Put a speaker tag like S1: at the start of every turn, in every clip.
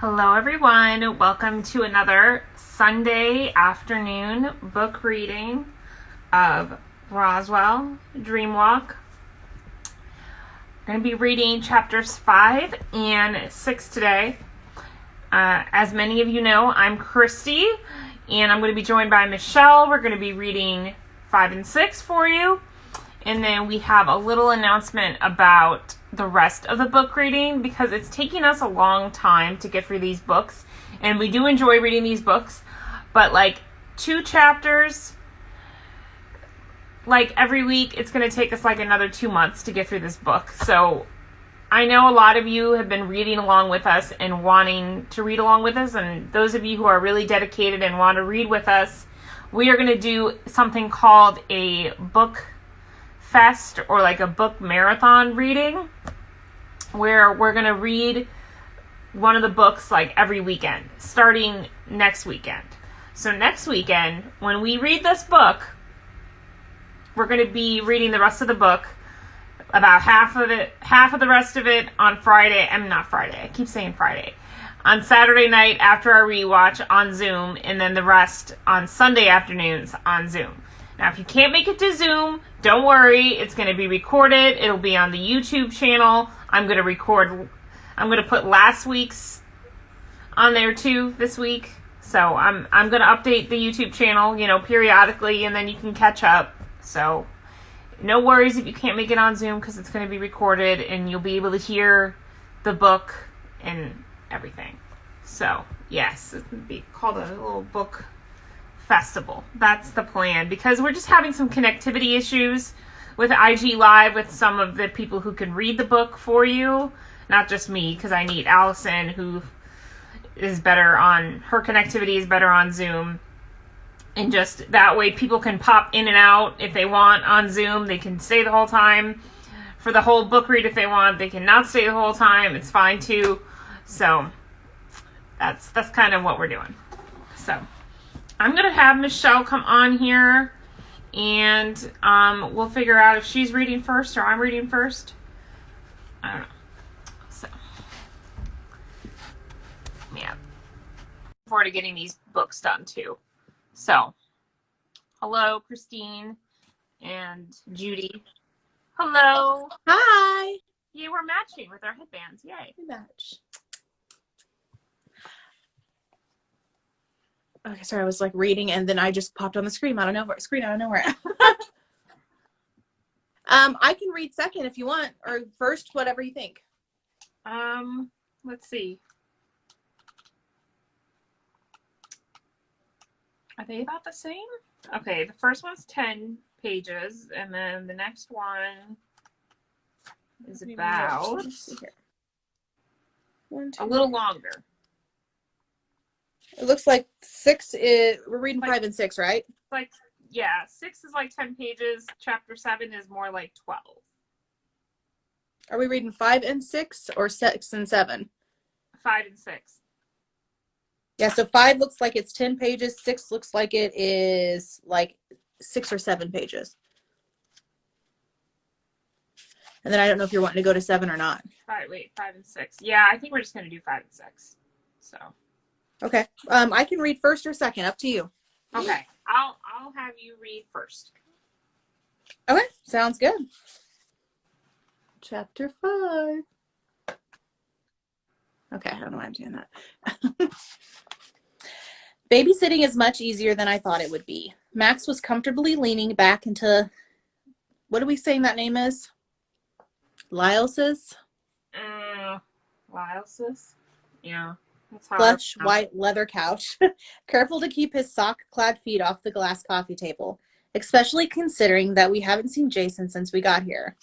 S1: Hello, everyone. Welcome to another Sunday afternoon book reading of Roswell, Dreamwalk. We're going to be reading chapters 5 and 6 today. As many of you know, I'm Christy, and I'm going to be joined by Michelle. We're going to be reading 5 and 6 for you. And then we have a little announcement about the rest of the book reading because it's taking us a long time to get through these books. And we do enjoy reading these books, but like 2 chapters, like every week, it's going to take us like another 2 months to get through this book. So I know a lot of you have been reading along with us and wanting to read along with us. And those of you who are really dedicated and want to read with us, we are going to do something called a book fest or like a book marathon reading where we're going to read one of the books like every weekend starting next weekend. So next weekend when we read this book, we're going to be reading the rest of the book, about half of the rest of it on Friday. Not Friday, I keep saying Friday, on Saturday night after our rewatch on Zoom, and then the rest on Sunday afternoons on Zoom. Now, if you can't make it to Zoom, don't worry. It's going to be recorded. It'll be on the YouTube channel. I'm going to put last week's on there too this week. So I'm going to update the YouTube channel, periodically, and then you can catch up. So no worries if you can't make it on Zoom because it's going to be recorded and you'll be able to hear the book and everything. So, yes, it's going to be called a little book festival. That's the plan because we're just having some connectivity issues with IG Live with some of the people who can read the book for you, not just me, because I need Allison, who is better on, her connectivity is better on Zoom, and just that way people can pop in and out if they want on Zoom. They can stay the whole time for the whole book read if they want. They can not stay the whole time. It's fine too. So that's kind of what we're doing. So I'm going to have Michelle come on here, and we'll figure out if she's reading first or I'm reading first. I don't know. So, yeah. Looking forward to getting these books done, too. So, hello, Christine and Judy. Hello.
S2: Hi.
S1: Yeah, we're matching with our headbands. Yay.
S2: We match. Okay, sorry, I was like reading and then I just popped on the screen out of nowhere. I can read second if you want, or first, whatever you think.
S1: Let's see. Are they about the same? Okay, the first one's 10 pages, and then the next one is about
S2: Let's see here.
S1: a little longer.
S2: It looks like 6 is, we're reading 5 and 6, right?
S1: Like, yeah, 6 is like 10 pages. Chapter 7 is more like 12.
S2: Are we reading 5 and 6 or 6 and 7?
S1: 5 and 6.
S2: Yeah, so 5 looks like it's 10 pages. 6 looks like it is like 6 or 7 pages. And then I don't know if you're wanting to go to 7 or not.
S1: 5 and 6. Yeah, I think we're just going to do 5 and 6. So.
S2: Okay. I can read first or second. Up to you.
S1: Okay. I'll have you read first.
S2: Okay. Sounds good. Chapter 5. Okay. I don't know why I'm doing that. Babysitting is much easier than I thought it would be. Max was comfortably leaning back into, what are we saying that name is? Lyles's?
S1: Lyles's? Yeah.
S2: Plush white leather couch, careful to keep his sock-clad feet off the glass coffee table, especially considering that we haven't seen Jason since we got here.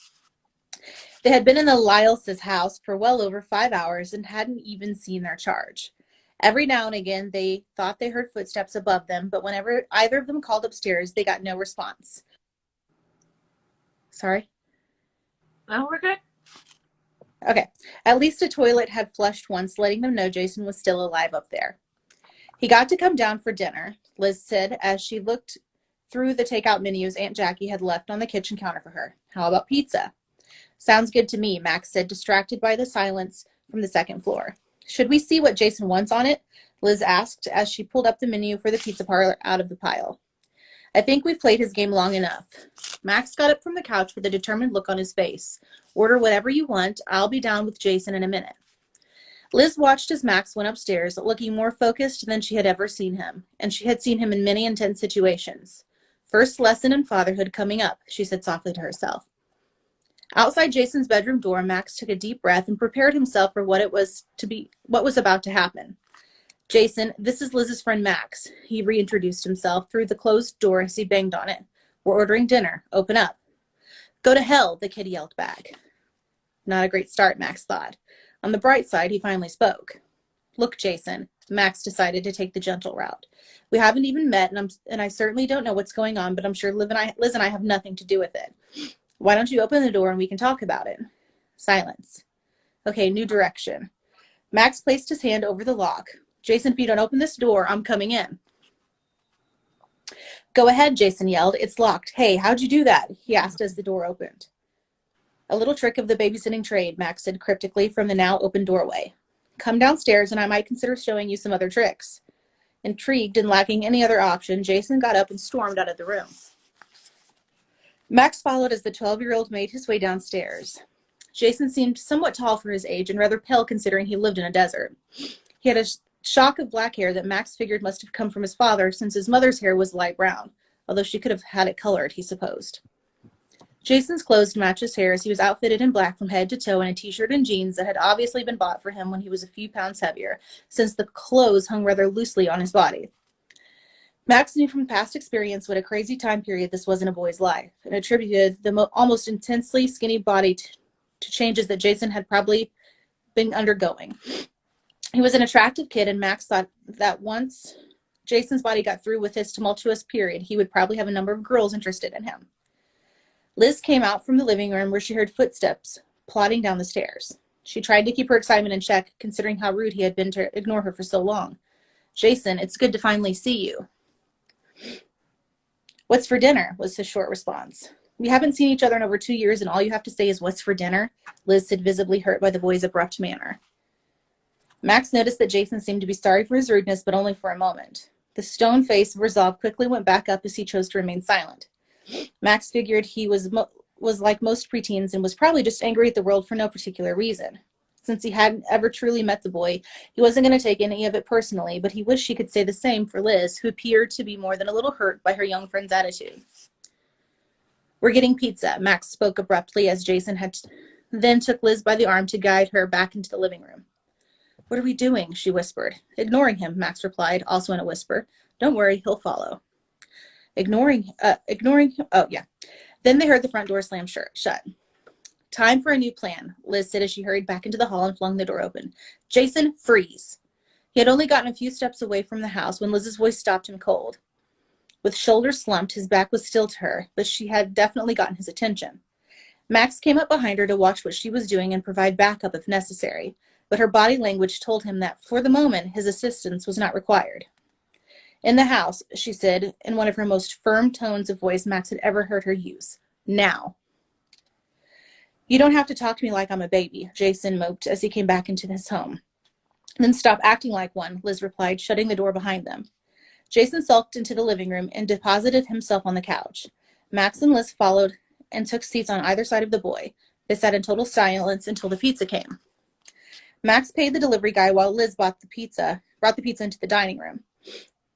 S2: They had been in the Lyles's house for well over 5 hours and hadn't even seen their charge. Every now and again, they thought they heard footsteps above them, but whenever either of them called upstairs, they got no response. Sorry?
S1: No, we're good.
S2: Okay. At least a toilet had flushed once, letting them know Jason was still alive up there. He got to come down for dinner, Liz said as she looked through the takeout menus Aunt Jackie had left on the kitchen counter for her. How about pizza? Sounds good to me, Max said, distracted by the silence from the second floor. Should we see what Jason wants on it? Liz asked as she pulled up the menu for the pizza parlor out of the pile. I think we've played his game long enough. Max got up from the couch with a determined look on his face. Order whatever you want. I'll be down with Jason in a minute. Liz watched as Max went upstairs, looking more focused than she had ever seen him, and she had seen him in many intense situations. First lesson in fatherhood coming up, she said softly to herself. Outside Jason's bedroom door, Max took a deep breath and prepared himself for what was about to happen. Jason, this is Liz's friend Max. He reintroduced himself through the closed door as he banged on it. We're ordering dinner. Open up. Go to hell, the kid yelled back. Not a great start, Max thought. On the bright side, he finally spoke. Look, Jason, Max decided to take the gentle route. We haven't even met, and I certainly don't know what's going on, but I'm sure Liz and I have nothing to do with it. Why don't you open the door and we can talk about it? Silence. Okay, new direction. Max placed his hand over the lock. Jason, if you don't open this door, I'm coming in. Go ahead, Jason yelled. It's locked. Hey, how'd you do that? He asked as the door opened. A little trick of the babysitting trade, Max said cryptically from the now open doorway. Come downstairs and I might consider showing you some other tricks. Intrigued and lacking any other option, Jason got up and stormed out of the room. Max followed as the 12-year-old made his way downstairs. Jason seemed somewhat tall for his age and rather pale considering he lived in a desert. He had a shock of black hair that Max figured must have come from his father since his mother's hair was light brown, although she could have had it colored, he supposed. Jason's clothes matched his hair as he was outfitted in black from head to toe in a t-shirt and jeans that had obviously been bought for him when he was a few pounds heavier, since the clothes hung rather loosely on his body. Max knew from past experience what a crazy time period this was in a boy's life, and attributed the almost intensely skinny body to changes that Jason had probably been undergoing. He was an attractive kid, and Max thought that once Jason's body got through with his tumultuous period, he would probably have a number of girls interested in him. Liz came out from the living room where she heard footsteps plodding down the stairs. She tried to keep her excitement in check, considering how rude he had been to ignore her for so long. Jason, it's good to finally see you. What's for dinner? Was his short response. We haven't seen each other in over 2 years, and all you have to say is what's for dinner? Liz said, visibly hurt by the boy's abrupt manner. Max noticed that Jason seemed to be sorry for his rudeness, but only for a moment. The stone face of resolve quickly went back up as he chose to remain silent. Max figured he was like most preteens and was probably just angry at the world for no particular reason. Since he hadn't ever truly met the boy, he wasn't going to take any of it personally, but he wished he could say the same for Liz, who appeared to be more than a little hurt by her young friend's attitude. We're getting pizza, Max spoke abruptly as Jason then took Liz by the arm to guide her back into the living room. What are we doing? She whispered. Ignoring him, Max replied, also in a whisper. Don't worry, he'll follow. Ignoring him? Oh, yeah. Then they heard the front door slam shut. Time for a new plan, Liz said as she hurried back into the hall and flung the door open. Jason, freeze. He had only gotten a few steps away from the house when Liz's voice stopped him cold. With shoulders slumped, his back was still to her, but she had definitely gotten his attention. Max came up behind her to watch what she was doing and provide backup if necessary, but her body language told him that for the moment his assistance was not required. In the house, she said, in one of her most firm tones of voice Max had ever heard her use. Now. You don't have to talk to me like I'm a baby, Jason moped as he came back into his home. Then stop acting like one, Liz replied, shutting the door behind them. Jason sulked into the living room and deposited himself on the couch. Max and Liz followed and took seats on either side of the boy. They sat in total silence until the pizza came. Max paid the delivery guy while Liz brought the pizza into the dining room.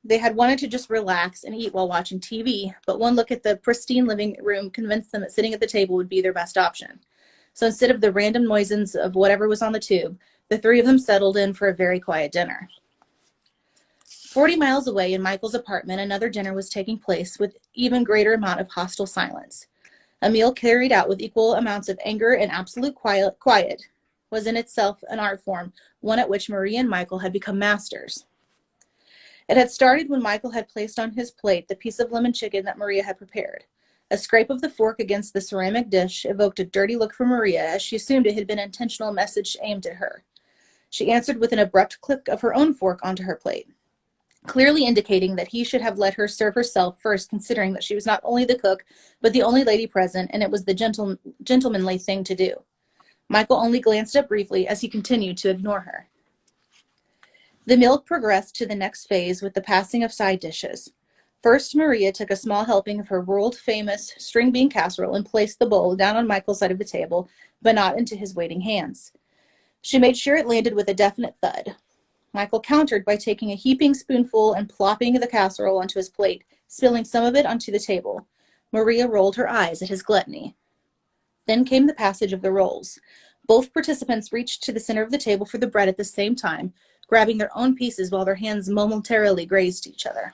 S2: They had wanted to just relax and eat while watching TV, but one look at the pristine living room convinced them that sitting at the table would be their best option. So instead of the random noises of whatever was on the tube, the three of them settled in for a very quiet dinner. 40 miles away in Michael's apartment, another dinner was taking place with even greater amount of hostile silence. A meal carried out with equal amounts of anger and absolute quiet was in itself an art form, one at which Maria and Michael had become masters. It had started when Michael had placed on his plate the piece of lemon chicken that Maria had prepared. A scrape of the fork against the ceramic dish evoked a dirty look from Maria as she assumed it had been an intentional message aimed at her. She answered with an abrupt click of her own fork onto her plate, clearly indicating that he should have let her serve herself first, considering that she was not only the cook, but the only lady present, and it was the gentlemanly thing to do. Michael only glanced up briefly as he continued to ignore her. The meal progressed to the next phase with the passing of side dishes. First, Maria took a small helping of her world-famous string bean casserole and placed the bowl down on Michael's side of the table, but not into his waiting hands. She made sure it landed with a definite thud. Michael countered by taking a heaping spoonful and plopping the casserole onto his plate, spilling some of it onto the table. Maria rolled her eyes at his gluttony. Then came the passage of the rolls. Both participants reached to the center of the table for the bread at the same time, grabbing their own pieces while their hands momentarily grazed each other.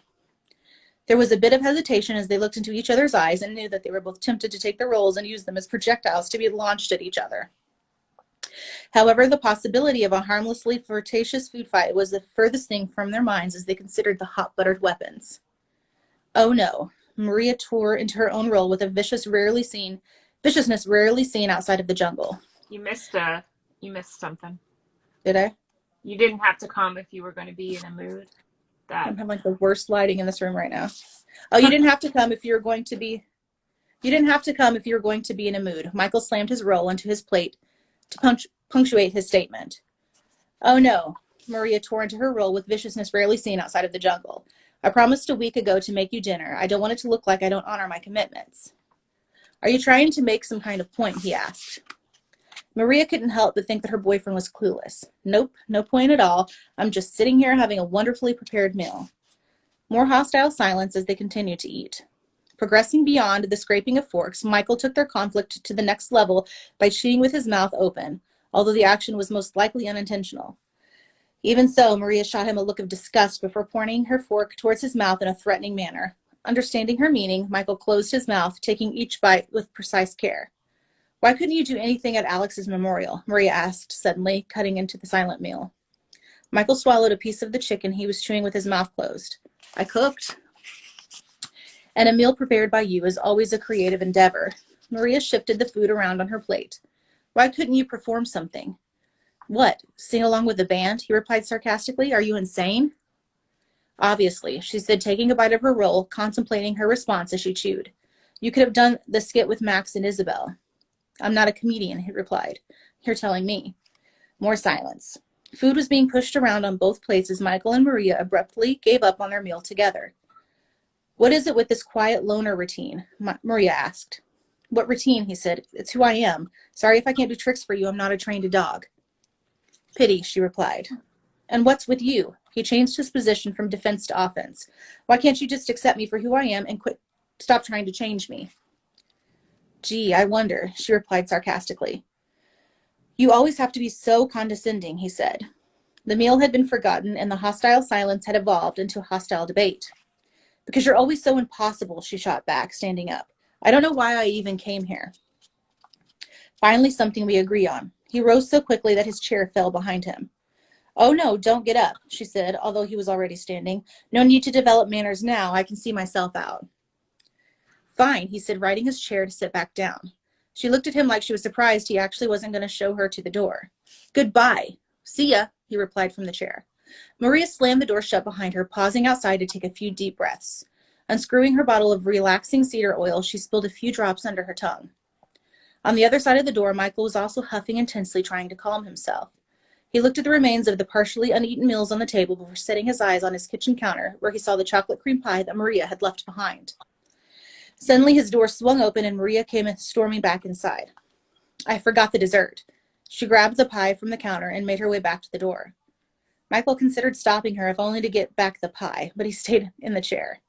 S2: There was a bit of hesitation as they looked into each other's eyes and knew that they were both tempted to take the rolls and use them as projectiles to be launched at each other. However, the possibility of a harmlessly flirtatious food fight was the furthest thing from their minds as they considered the hot-buttered weapons. Oh no, Maria tore into her own roll with a viciousness rarely seen outside of the jungle.
S1: You missed something.
S2: Did I?
S1: You didn't have to come if you were going to be in a mood.
S2: I'm having like the worst lighting in this room right now. Oh, you didn't have to come if you were going to be in a mood. Michael slammed his roll onto his plate to punctuate his statement. Oh no, Maria tore into her roll with viciousness rarely seen outside of the jungle. I promised a week ago to make you dinner. I don't want it to look like I don't honor my commitments. Are you trying to make some kind of point? He asked. Maria couldn't help but think that her boyfriend was clueless. Nope, no point at all. I'm just sitting here having a wonderfully prepared meal. More hostile silence as they continued to eat. Progressing beyond the scraping of forks, Michael took their conflict to the next level by cheating with his mouth open, although the action was most likely unintentional. Even so, Maria shot him a look of disgust before pointing her fork towards his mouth in a threatening manner. Understanding her meaning, Michael closed his mouth, taking each bite with precise care. Why couldn't you do anything at Alex's memorial? Maria asked, suddenly, cutting into the silent meal. Michael swallowed a piece of the chicken he was chewing with his mouth closed. I cooked. And a meal prepared by you is always a creative endeavor. Maria shifted the food around on her plate. Why couldn't you perform something? What, sing along with the band? He replied sarcastically. Are you insane? Obviously, she said, taking a bite of her roll, contemplating her response as she chewed. You could have done the skit with Max and Isabel. I'm not a comedian, he replied. You're telling me. More silence. Food was being pushed around on both plates as Michael and Maria abruptly gave up on their meal together. What is it with this quiet loner routine? Maria asked. What routine? He said. It's who I am. Sorry if I can't do tricks for you. I'm not a trained dog. Pity, she replied. And what's with you? He changed his position from defense to offense. Why can't you just accept me for who I am and stop trying to change me? Gee, I wonder, she replied sarcastically. You always have to be so condescending, he said. The meal had been forgotten and the hostile silence had evolved into a hostile debate. Because you're always so impossible, she shot back, standing up. I don't know why I even came here. Finally, something we agree on. He rose so quickly that his chair fell behind him. Oh no, don't get up, she said, although he was already standing. No need to develop manners now. I can see myself out. Fine, he said, righting his chair to sit back down. She looked at him like she was surprised he actually wasn't going to show her to the door. Goodbye. See ya, he replied from the chair. Maria slammed the door shut behind her, pausing outside to take a few deep breaths. Unscrewing her bottle of relaxing cedar oil, she spilled a few drops under her tongue. On the other side of the door, Michael was also huffing intensely, trying to calm himself. He looked at the remains of the partially uneaten meals on the table before setting his eyes on his kitchen counter, where he saw the chocolate cream pie that Maria had left behind. Suddenly, his door swung open and Maria came storming back inside. I forgot the dessert. She grabbed the pie from the counter and made her way back to the door. Michael considered stopping her, if only to get back the pie, but he stayed in the chair.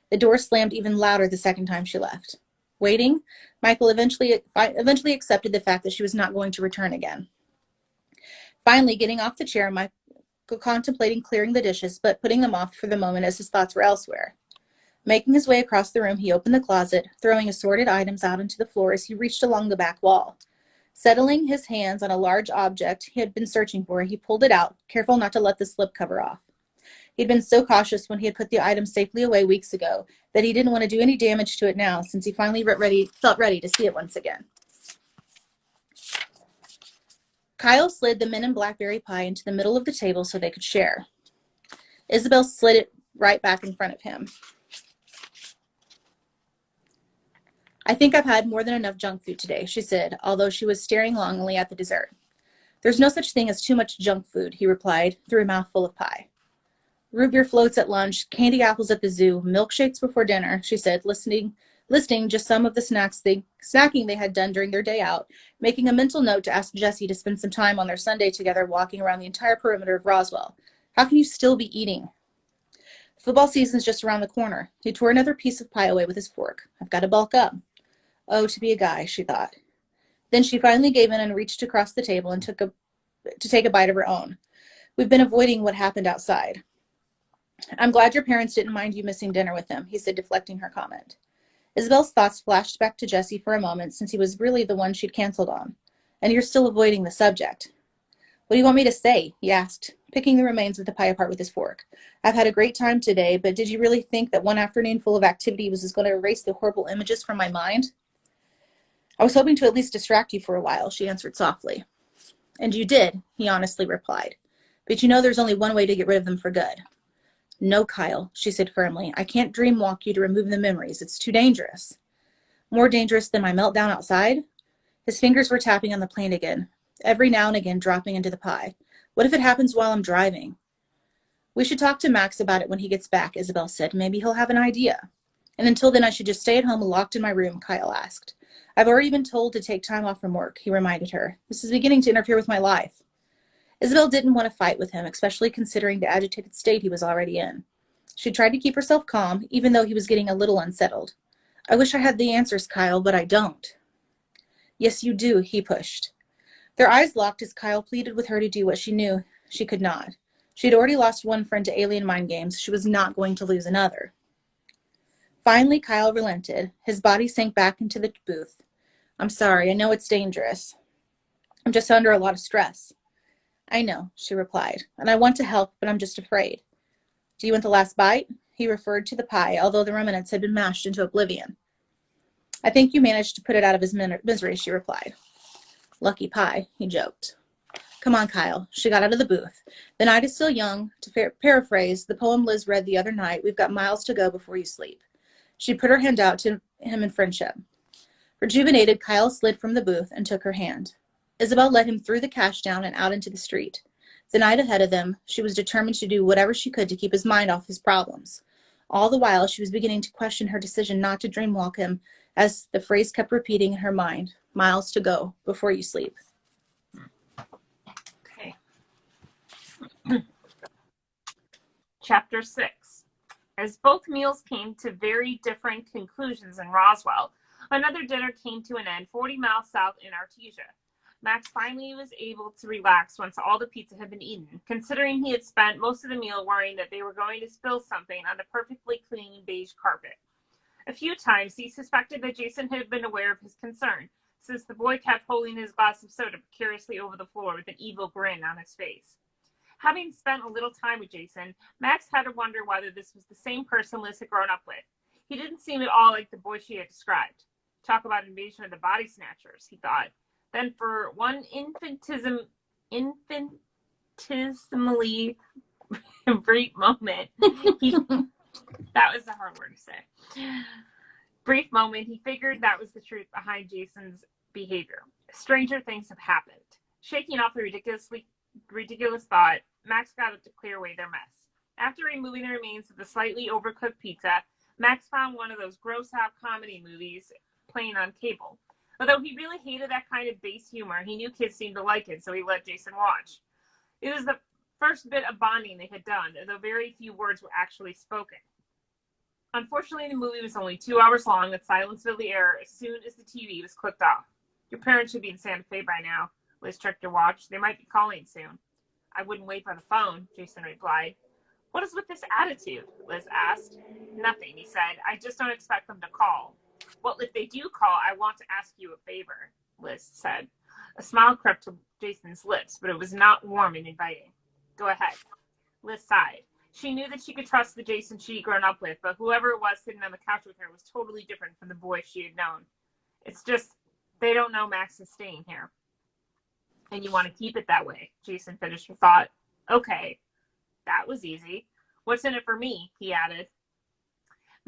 S2: The door slammed even louder the second time she left. Waiting, Michael eventually accepted the fact that she was not going to return again. Finally, getting off the chair, Michael contemplating clearing the dishes, but putting them off for the moment as his thoughts were elsewhere. Making his way across the room, he opened the closet, throwing assorted items out onto the floor as he reached along the back wall. Settling his hands on a large object he had been searching for, he pulled it out, careful not to let the slipcover off. He'd been so cautious when he had put the item safely away weeks ago that he didn't want to do any damage to it now, since he finally felt ready to see it once again. Kyle slid the mint and blackberry pie into the middle of the table so they could share. Isabel slid it right back in front of him. I think I've had more than enough junk food today, she said, although she was staring longingly at the dessert. There's no such thing as too much junk food, he replied, through a mouthful of pie. Root beer floats at lunch, candy apples at the zoo, milkshakes before dinner, she said, listing just some of the snacking they had done during their day out, making a mental note to ask Jesse to spend some time on their Sunday together walking around the entire perimeter of Roswell. How can you still be eating? Football season's just around the corner. He tore another piece of pie away with his fork. I've got to bulk up. Oh, to be a guy, she thought. Then she finally gave in and reached across the table and to take a bite of her own. We've been avoiding what happened outside. I'm glad your parents didn't mind you missing dinner with them, he said, deflecting her comment. Isabel's thoughts flashed back to Jesse for a moment, since he was really the one she'd canceled on. And you're still avoiding the subject. What do you want me to say? He asked, picking the remains of the pie apart with his fork. I've had a great time today, but did you really think that one afternoon full of activity was just going to erase the horrible images from my mind? I was hoping to at least distract you for a while, she answered softly. And you did, he honestly replied. But you know there's only one way to get rid of them for good. No, Kyle, she said firmly. I can't dreamwalk you to remove the memories. It's too dangerous. More dangerous than my meltdown outside? His fingers were tapping on the plane again, every now and again dropping into the pie. What if it happens while I'm driving? We should talk to Max about it when he gets back, Isabel said. Maybe he'll have an idea. And until then, I should just stay at home locked in my room, Kyle asked. I've already been told to take time off from work, he reminded her. This is beginning to interfere with my life. Isabel didn't want to fight with him, especially considering the agitated state he was already in. She tried to keep herself calm, even though he was getting a little unsettled. I wish I had the answers, Kyle, but I don't. Yes, you do, he pushed. Their eyes locked as Kyle pleaded with her to do what she knew she could not. She had already lost one friend to alien mind games. She was not going to lose another. Finally, Kyle relented. His body sank back into the booth. I'm sorry, I know it's dangerous. I'm just under a lot of stress. I know, she replied, and I want to help, but I'm just afraid. Do you want the last bite? He referred to the pie, although the remnants had been mashed into oblivion. I think you managed to put it out of his misery, she replied. Lucky pie, he joked. Come on, Kyle. She got out of the booth. The night is still young. To paraphrase the poem Liz read the other night, we've got miles to go before you sleep. She put her hand out to him in friendship. Rejuvenated, Kyle slid from the booth and took her hand. Isabel led him through the cash down and out into the street. The night ahead of them, she was determined to do whatever she could to keep his mind off his problems. All the while, she was beginning to question her decision not to dreamwalk him, as the phrase kept repeating in her mind, miles to go before you sleep.
S1: Okay. Chapter 6. As both meals came to very different conclusions in Roswell, another dinner came to an end 40 miles south in Artesia. Max finally was able to relax once all the pizza had been eaten, considering he had spent most of the meal worrying that they were going to spill something on the perfectly clean beige carpet. A few times he suspected that Jason had been aware of his concern, since the boy kept holding his glass of soda precariously over the floor with an evil grin on his face. Having spent a little time with Jason, Max had to wonder whether this was the same person Liz had grown up with. He didn't seem at all like the boy she had described. Talk about invasion of the body snatchers, he thought. Then for one infinitesimally brief moment, that was a hard word to say. Brief moment, he figured that was the truth behind Jason's behavior. Stranger things have happened. Shaking off the ridiculous thought, Max got up to clear away their mess. After removing the remains of the slightly overcooked pizza, Max found one of those gross-out comedy movies playing on cable. Although he really hated that kind of base humor, he knew kids seemed to like it, so he let Jason watch. It was the first bit of bonding they had done, though very few words were actually spoken. Unfortunately, the movie was only 2 hours long, with silence filled the air as soon as the TV was clicked off. Your parents should be in Santa Fe by now, Liz checked her watch. They might be calling soon. I wouldn't wait by the phone, Jason replied. What is with this attitude? Liz asked. Nothing, he said. I just don't expect them to call. Well, if they do call, I want to ask you a favor, Liz said. A smile crept to Jason's lips, but it was not warm and inviting. Go ahead. Liz sighed. She knew that she could trust the Jason she'd grown up with, but whoever it was sitting on the couch with her was totally different from the boy she had known. It's just, they don't know Max is staying here. And you want to keep it that way, Jason finished her thought. Okay, that was easy. What's in it for me? He added.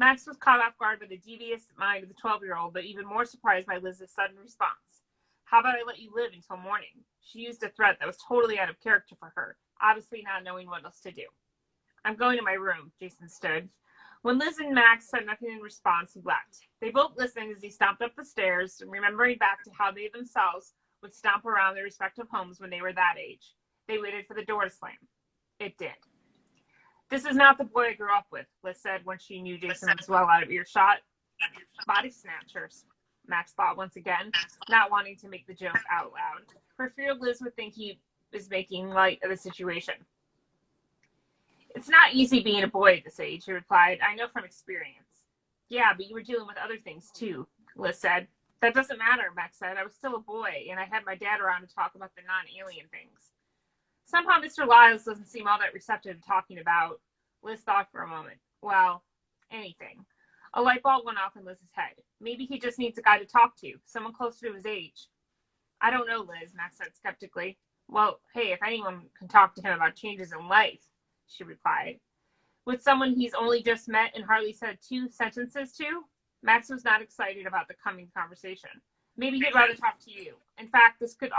S1: Max was caught off guard by the devious mind of the 12-year-old, but even more surprised by Liz's sudden response. How about I let you live until morning? She used a threat that was totally out of character for her, obviously not knowing what else to do. I'm going to my room, Jason stood. When Liz and Max said nothing in response, he left. They both listened as he stomped up the stairs, remembering back to how they themselves would stomp around their respective homes when they were that age. They waited for the door to slam. It did. This is not the boy I grew up with, Liz said when she knew Jason was well out of earshot. Body snatchers, Max thought once again, not wanting to make the joke out loud, for fear Liz would think he was making light of the situation. It's not easy being a boy at this age, he replied. I know from experience. Yeah, but you were dealing with other things too, Liz said. That doesn't matter, Max said. I was still a boy, and I had my dad around to talk about the non-alien things. Somehow Mr. Lyles doesn't seem all that receptive to talking about. Liz thought for a moment. Well, anything. A light bulb went off in Liz's head. Maybe he just needs a guy to talk to, someone closer to his age. I don't know, Liz, Max said skeptically. Well, hey, if anyone can talk to him about changes in life, she replied. With someone he's only just met and hardly said 2 sentences to, Max was not excited about the coming conversation. Maybe he'd rather talk to you. In fact, this could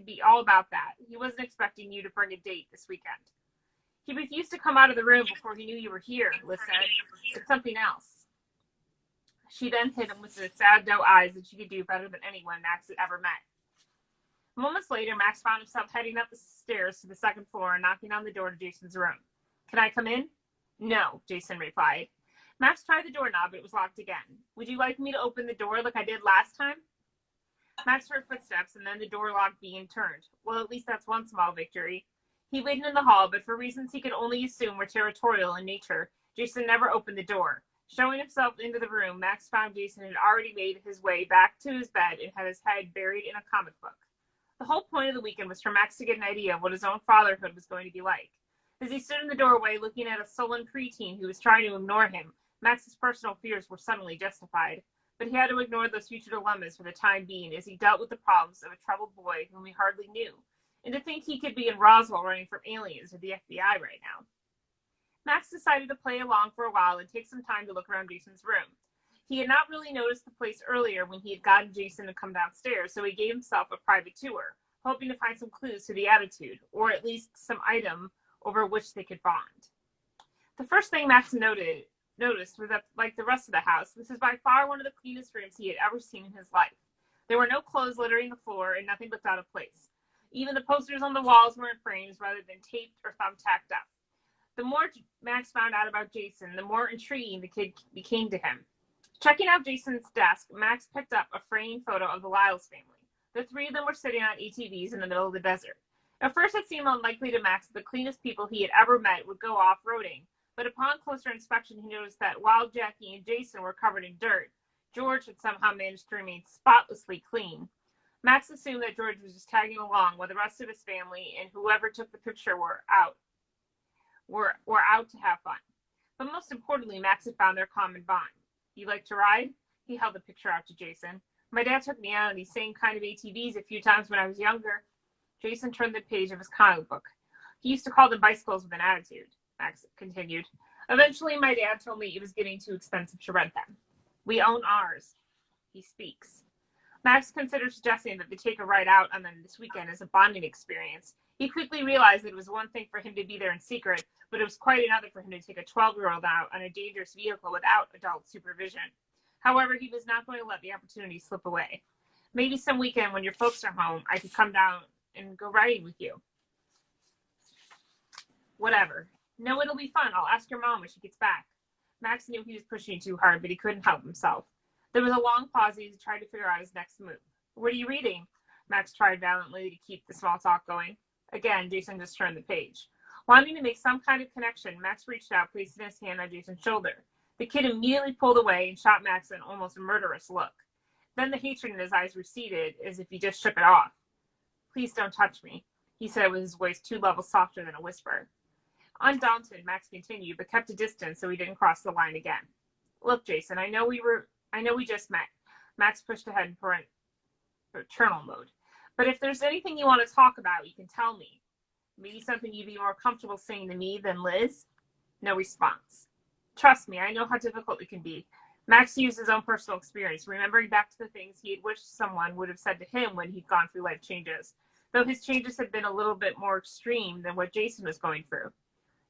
S1: be all about that. He wasn't expecting you to bring a date this weekend. He refused to come out of the room before he knew you were here, Liz said. It's something else. She then hit him with the sad doe eyes that she could do better than anyone Max had ever met. Moments later, Max found himself heading up the stairs to the 2nd floor and knocking on the door to Jason's room. Can I come in? No, Jason replied. Max tried the doorknob, but it was locked again. Would you like me to open the door like I did last time? Max heard footsteps and then the door lock being turned. Well, at least that's one small victory. He waited in the hall, but for reasons he could only assume were territorial in nature, Jason never opened the door. Showing himself into the room, Max found Jason had already made his way back to his bed and had his head buried in a comic book. The whole point of the weekend was for Max to get an idea of what his own fatherhood was going to be like. As he stood in the doorway looking at a sullen preteen who was trying to ignore him, Max's personal fears were suddenly justified. But he had to ignore those future dilemmas for the time being as he dealt with the problems of a troubled boy whom he hardly knew. And to think he could be in Roswell running from aliens or the FBI right now. Max decided to play along for a while and take some time to look around Jason's room. He had not really noticed the place earlier when he had gotten Jason to come downstairs, so he gave himself a private tour, hoping to find some clues to the attitude, or at least some item over which they could bond. The first thing Max noticed was that, like the rest of the house, this is by far one of the cleanest rooms he had ever seen in his life. There were no clothes littering the floor, and nothing looked out of place. Even the posters on the walls were in frames rather than taped or thumbtacked up. The more Max found out about Jason, the more intriguing the kid became to him. Checking out Jason's desk, Max picked up a framed photo of the Lyles family. The 3 of them were sitting on ATVs in the middle of the desert. At first, it seemed unlikely to Max that the cleanest people he had ever met would go off-roading, but upon closer inspection, he noticed that while Jackie and Jason were covered in dirt, George had somehow managed to remain spotlessly clean. Max assumed that George was just tagging along while the rest of his family and whoever took the picture were out to have fun. But most importantly, Max had found their common bond. You like to ride? He held the picture out to Jason. My dad took me out on these same kind of ATVs a few times when I was younger. Jason turned the page of his comic book. He used to call them bicycles with an attitude, Max continued. Eventually, my dad told me it was getting too expensive to rent them. We own ours. He speaks. Max considered suggesting that they take a ride out on them this weekend as a bonding experience. He quickly realized that it was one thing for him to be there in secret, but it was quite another for him to take a 12-year-old out on a dangerous vehicle without adult supervision. However, he was not going to let the opportunity slip away. Maybe some weekend when your folks are home, I could come down and go riding with you. Whatever. No, it'll be fun. I'll ask your mom when she gets back. Max knew he was pushing too hard, but he couldn't help himself. There was a long pause as he tried to figure out his next move. What are you reading? Max tried valiantly to keep the small talk going. Again, Jason just turned the page. Wanting to make some kind of connection, Max reached out, placing his hand on Jason's shoulder. The kid immediately pulled away and shot Max an almost murderous look. Then the hatred in his eyes receded, as if he just shook it off. Please don't touch me, he said with his voice 2 levels softer than a whisper. Undaunted, Max continued, but kept a distance so he didn't cross the line again. Look, Jason, I know we just met. Max pushed ahead in paternal mode. But if there's anything you want to talk about, you can tell me. Maybe something you'd be more comfortable saying to me than Liz? No response. Trust me, I know how difficult it can be. Max used his own personal experience, remembering back to the things he had wished someone would have said to him when he'd gone through life changes, though his changes had been a little bit more extreme than what Jason was going through.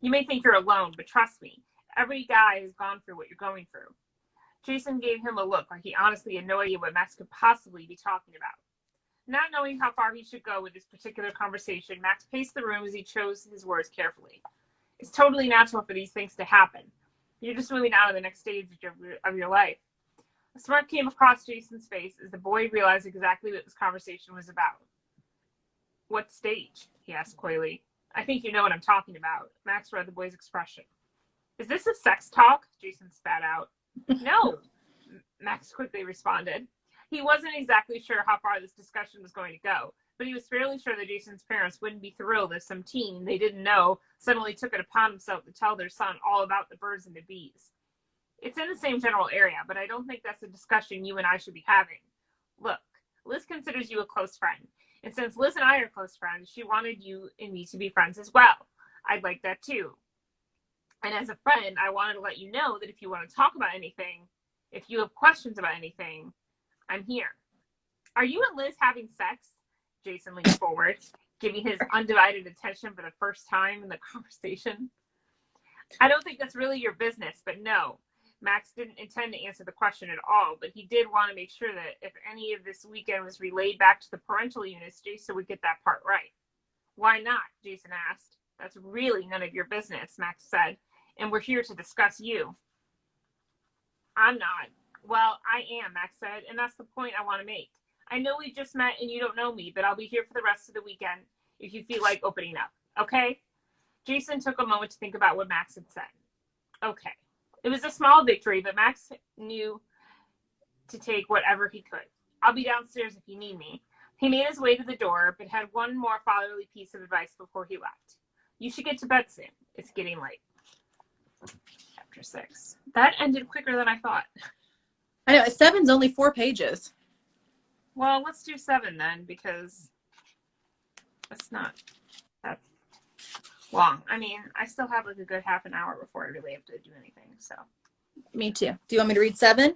S1: You may think you're alone, but trust me, every guy has gone through what you're going through. Jason gave him a look like he honestly had no idea what Max could possibly be talking about. Not knowing how far he should go with this particular conversation, Max paced the room as he chose his words carefully. It's totally natural for these things to happen. You're just moving on to the next stage of your life. A smirk came across Jason's face as the boy realized exactly what this conversation was about. What stage? He asked coyly. I think you know what I'm talking about. Max read the boy's expression. Is this a sex talk? Jason spat out. No, Max quickly responded. He wasn't exactly sure how far this discussion was going to go, but he was fairly sure that Jason's parents wouldn't be thrilled if some teen they didn't know suddenly took it upon himself to tell their son all about the birds and the bees. It's in the same general area, but I don't think that's a discussion you and I should be having. Look, Liz considers you a close friend, and since Liz and I are close friends, she wanted you and me to be friends as well. I'd like that too. And as a friend, I wanted to let you know that if you want to talk about anything, if you have questions about anything, I'm here. Are you and Liz having sex? Jason leaned forward, giving his undivided attention for the first time in the conversation. I don't think that's really your business, but no. Max didn't intend to answer the question at all, but he did want to make sure that if any of this weekend was relayed back to the parental units, Jason would get that part right. Why not? Jason asked. That's really none of your business, Max said, and we're here to discuss you. I'm not. Well, I am, Max said, and that's the point I want to make. I know we just met and you don't know me, but I'll be here for the rest of the weekend if you feel like opening up, okay? Jason took a moment to think about what Max had said. Okay. It was a small victory, but Max knew to take whatever he could. I'll be downstairs if you need me. He made his way to the door, but had one more fatherly piece of advice before he left. You should get to bed soon. It's getting late. Chapter 6. That ended quicker than I thought.
S2: I know, 7's only 4 pages.
S1: Well, let's do 7 then, because that's not that long. I mean, I still have like a good half an hour before I really have to do anything, so.
S2: Me too. Do you want me to read 7?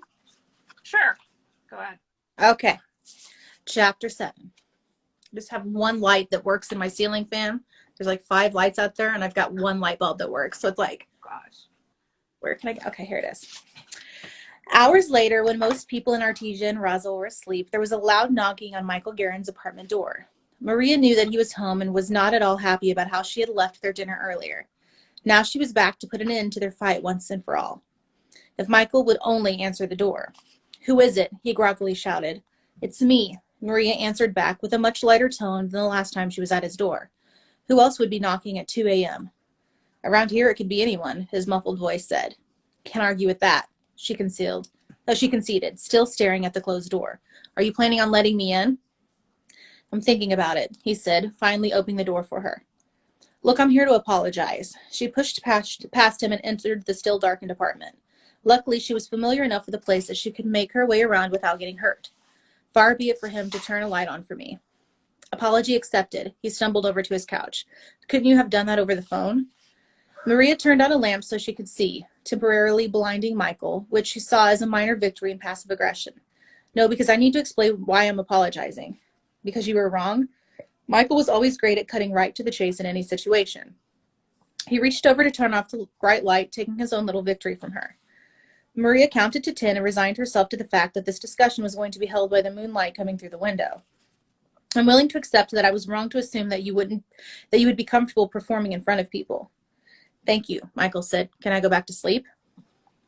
S1: Sure. Go ahead.
S2: Okay. Chapter 7. I just have one light that works in my ceiling fan. There's like 5 lights out there, and I've got one light bulb that works. So it's like,
S1: gosh,
S2: where can I go? Okay, here it is. Hours later, when most people in Artesia and Roswell were asleep, there was a loud knocking on Michael Guerin's apartment door. Maria knew that he was home and was not at all happy about how she had left their dinner earlier. Now she was back to put an end to their fight once and for all. If Michael would only answer the door. Who is it? He groggily shouted. It's me, Maria answered back with a much lighter tone than the last time she was at his door. Who else would be knocking at 2 a.m.? Around here it could be anyone, his muffled voice said. Can't argue with that, she conceded, still staring at the closed door. Are you planning on letting me in? I'm thinking about it, he said, finally opening the door for her. Look, I'm here to apologize. She pushed past him and entered the still darkened apartment. Luckily, she was familiar enough with the place that she could make her way around without getting hurt. Far be it for him to turn a light on for me. Apology accepted. He stumbled over to his couch. Couldn't you have done that over the phone? Maria turned on a lamp so she could see, temporarily blinding Michael, which she saw as a minor victory in passive aggression. No, because I need to explain why I'm apologizing. Because you were wrong? Michael was always great at cutting right to the chase in any situation. He reached over to turn off the bright light, taking his own little victory from her. Maria counted to 10 and resigned herself to the fact that this discussion was going to be held by the moonlight coming through the window. I'm willing to accept that I was wrong to assume that you would be comfortable performing in front of people. Thank you, Michael said. Can I go back to sleep?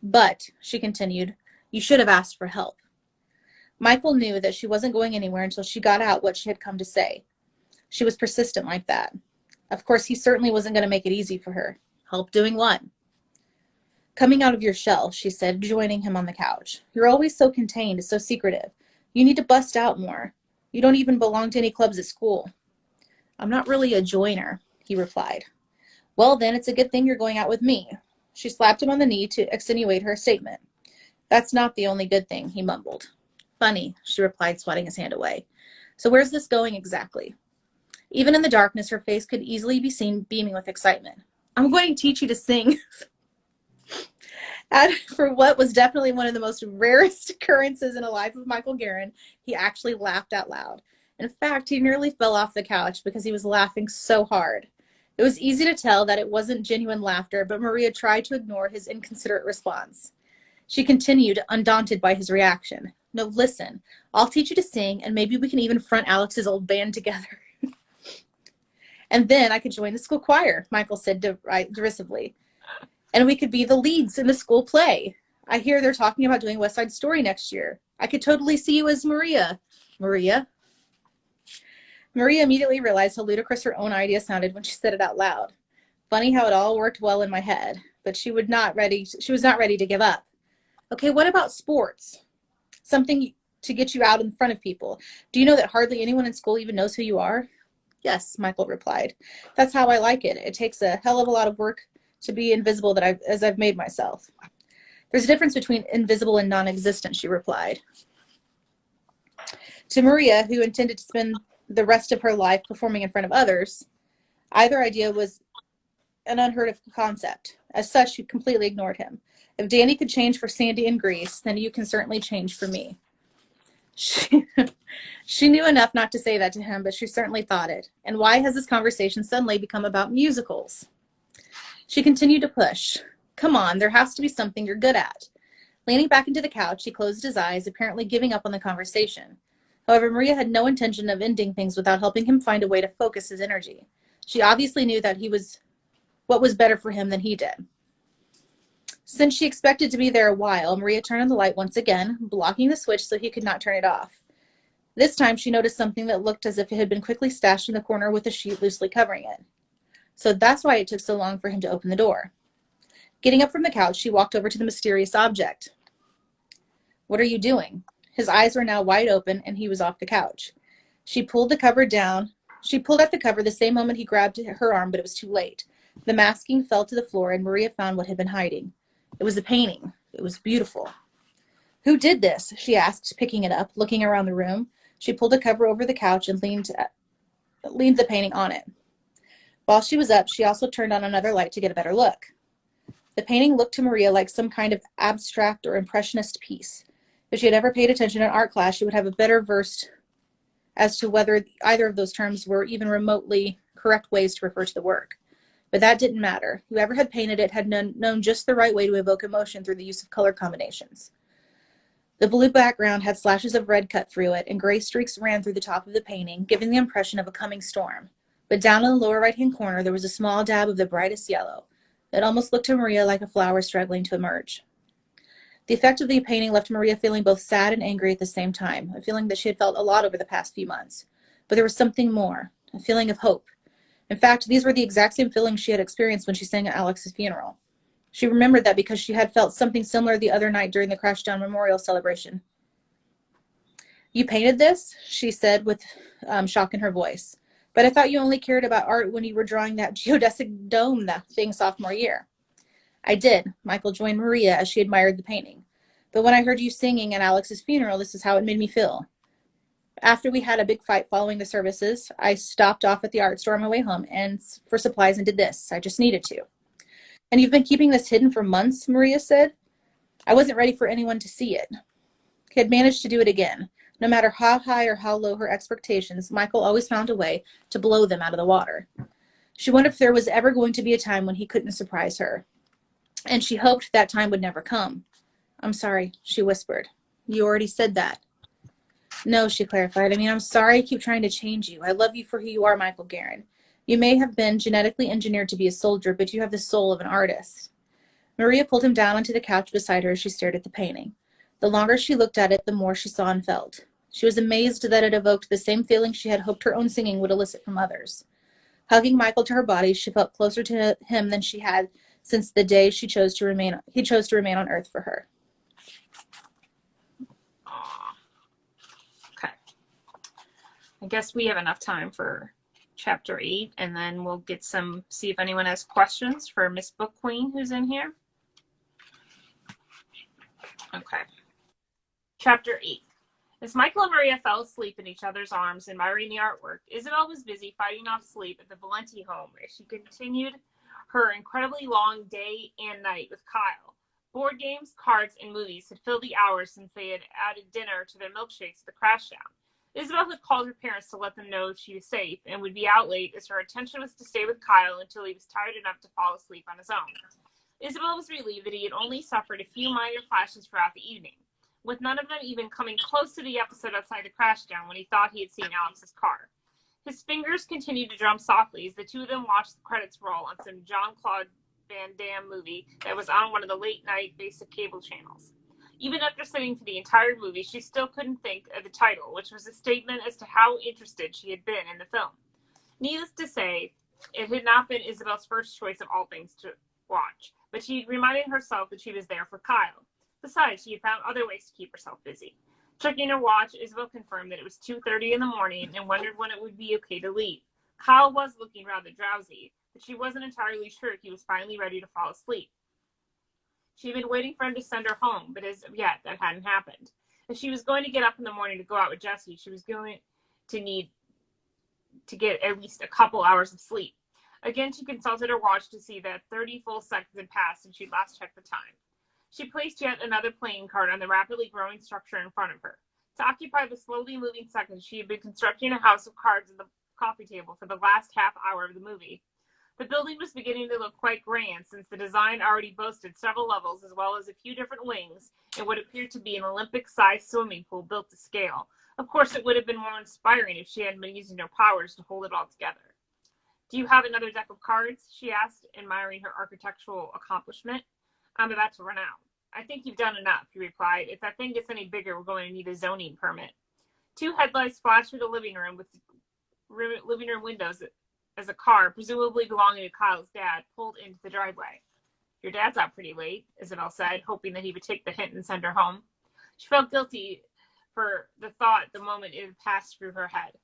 S2: But, she continued, you should have asked for help. Michael knew that she wasn't going anywhere until she got out what she had come to say. She was persistent like that. Of course, he certainly wasn't going to make it easy for her. Help doing what? Coming out of your shell, she said, joining him on the couch. You're always so contained, so secretive. You need to bust out more. You don't even belong to any clubs at school. I'm not really a joiner, he replied. Well, then it's a good thing you're going out with me. She slapped him on the knee to extenuate her statement. That's not the only good thing, he mumbled. Funny, she replied, swatting his hand away. So where's this going exactly? Even in the darkness, her face could easily be seen beaming with excitement. I'm going to teach you to sing. And for what was definitely one of the most rarest occurrences in the life of Michael Guerin, he actually laughed out loud. In fact, he nearly fell off the couch because he was laughing so hard. It was easy to tell that it wasn't genuine laughter, but Maria tried to ignore his inconsiderate response. She continued, undaunted by his reaction. No, listen, I'll teach you to sing, and maybe we can even front Alex's old band together. And then I could join the school choir, Michael said derisively. And we could be the leads in the school play. I hear they're talking about doing West Side Story next year. I could totally see you as Maria. Maria? Maria immediately realized how ludicrous her own idea sounded when she said it out loud. Funny how it all worked well in my head, but she was not ready to give up. Okay, what about sports? Something to get you out in front of people. Do you know that hardly anyone in school even knows who you are? Yes, Michael replied. That's how I like it. It takes a hell of a lot of work to be invisible as I've made myself. There's a difference between invisible and non-existent, she replied. To Maria, who intended to spend the rest of her life performing in front of others, either idea was an unheard of concept. As such, she completely ignored him. If Danny could change for Sandy in Greece, then you can certainly change for me. She knew enough not to say that to him, but she certainly thought it. And why has this conversation suddenly become about musicals? She continued to push. Come on, there has to be something you're good at. Leaning back into the couch, he closed his eyes, apparently giving up on the conversation. However, Maria had no intention of ending things without helping him find a way to focus his energy. She obviously knew that what was better for him than he did. Since she expected to be there a while, Maria turned on the light once again, blocking the switch so he could not turn it off. This time, she noticed something that looked as if it had been quickly stashed in the corner with a sheet loosely covering it. So that's why it took so long for him to open the door. Getting up from the couch, she walked over to the mysterious object. What are you doing? His eyes were now wide open, and he was off the couch. She pulled the cover down. She pulled at the cover the same moment he grabbed her arm, but it was too late. The masking fell to the floor, and Maria found what had been hiding. It was a painting. It was beautiful. Who did this? She asked, picking it up, looking around the room. She pulled the cover over the couch and leaned the painting on it. While she was up, she also turned on another light to get a better look. The painting looked to Maria like some kind of abstract or impressionist piece. If she had ever paid attention in art class, she would have a better verse as to whether either of those terms were even remotely correct ways to refer to the work. But that didn't matter. Whoever had painted it had known just the right way to evoke emotion through the use of color combinations. The blue background had slashes of red cut through it, and gray streaks ran through the top of the painting, giving the impression of a coming storm. But down in the lower right-hand corner, there was a small dab of the brightest yellow. It almost looked to Maria like a flower struggling to emerge. The effect of the painting left Maria feeling both sad and angry at the same time, a feeling that she had felt a lot over the past few months. But there was something more, a feeling of hope. In fact, these were the exact same feelings she had experienced when she sang at Alex's funeral. She remembered that because she had felt something similar the other night during the Crashdown Memorial celebration. You painted this? She said with shock in her voice. But I thought you only cared about art when you were drawing that geodesic dome thing sophomore year. I did. Michael joined Maria as she admired the painting. But when I heard you singing at Alex's funeral, this is how it made me feel. After we had a big fight following the services, I stopped off at the art store on my way home and for supplies and did this. I just needed to. And you've been keeping this hidden for months, Maria said. I wasn't ready for anyone to see it. He had managed to do it again. No matter how high or how low her expectations, Michael always found a way to blow them out of the water. She wondered if there was ever going to be a time when he couldn't surprise her. And she hoped that time would never come. I'm sorry, she whispered. You already said that. No, she clarified. I mean, I'm sorry I keep trying to change you. I love you for who you are, Michael Guerin. You may have been genetically engineered to be a soldier, but you have the soul of an artist. Maria pulled him down onto the couch beside her as she stared at the painting. The longer she looked at it, the more she saw and felt. She was amazed that it evoked the same feeling she had hoped her own singing would elicit from others. Hugging Michael to her body, she felt closer to him than she had since the day he chose to remain on Earth for her.
S1: Okay. I guess we have enough time for chapter 8, and then we'll see if anyone has questions for Miss Book Queen who's in here. Okay. Chapter 8. As Michael and Maria fell asleep in each other's arms, admiring the artwork, Isabel was busy fighting off sleep at the Valenti home as she continued her incredibly long day and night with Kyle. Board games, cards, and movies had filled the hours since they had added dinner to their milkshakes at the Crashdown. Isabel had called her parents to let them know she was safe and would be out late, as her intention was to stay with Kyle until he was tired enough to fall asleep on his own. Isabel was relieved that he had only suffered a few minor flashes throughout the evening, with none of them even coming close to the episode outside the crashdown when he thought he had seen Alex's car. His fingers continued to drum softly as the two of them watched the credits roll on some Jean-Claude Van Damme movie that was on one of the late-night basic cable channels. Even after sitting through the entire movie, she still couldn't think of the title, which was a statement as to how interested she had been in the film. Needless to say, it had not been Isabel's first choice of all things to watch, but she had reminded herself that she was there for Kyle. Besides, she had found other ways to keep herself busy. Checking her watch, Isabel confirmed that it was 2:30 in the morning and wondered when it would be okay to leave. Kyle was looking rather drowsy, but she wasn't entirely sure he was finally ready to fall asleep. She had been waiting for him to send her home, but as of yet, that hadn't happened. If she was going to get up in the morning to go out with Jesse, she was going to need to get at least a couple hours of sleep. Again, she consulted her watch to see that 30 full seconds had passed since she'd last checked the time. She placed yet another playing card on the rapidly growing structure in front of her. To occupy the slowly moving seconds, she had been constructing a house of cards at the coffee table for the last half hour of the movie. The building was beginning to look quite grand, since the design already boasted several levels as well as a few different wings and what appeared to be an Olympic-sized swimming pool built to scale. Of course, it would have been more inspiring if she hadn't been using her powers to hold it all together. "Do you have another deck of cards?" she asked, admiring her architectural accomplishment. "I'm about to run out." "I think you've done enough," he replied. "If that thing gets any bigger, we're going to need a zoning permit." Two headlights flashed through the living room with living room windows as a car, presumably belonging to Kyle's dad, pulled into the driveway. "Your dad's out pretty late," Isabel said, hoping that he would take the hint and send her home. She felt guilty for the thought the moment it had passed through her head.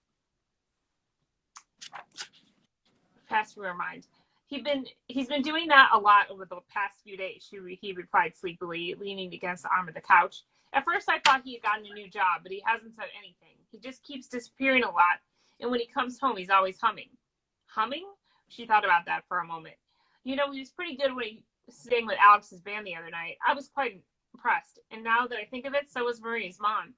S1: Passed through her mind. He's been doing that a lot over the past few days, he replied sleepily, leaning against the arm of the couch. "At first I thought he had gotten a new job, but he hasn't said anything. He just keeps disappearing a lot, and when he comes home, he's always humming." Humming? She thought about that for a moment. "You know, he was pretty good when he sang with Alex's band the other night. I was quite impressed, and now that I think of it, so was Marie's mom."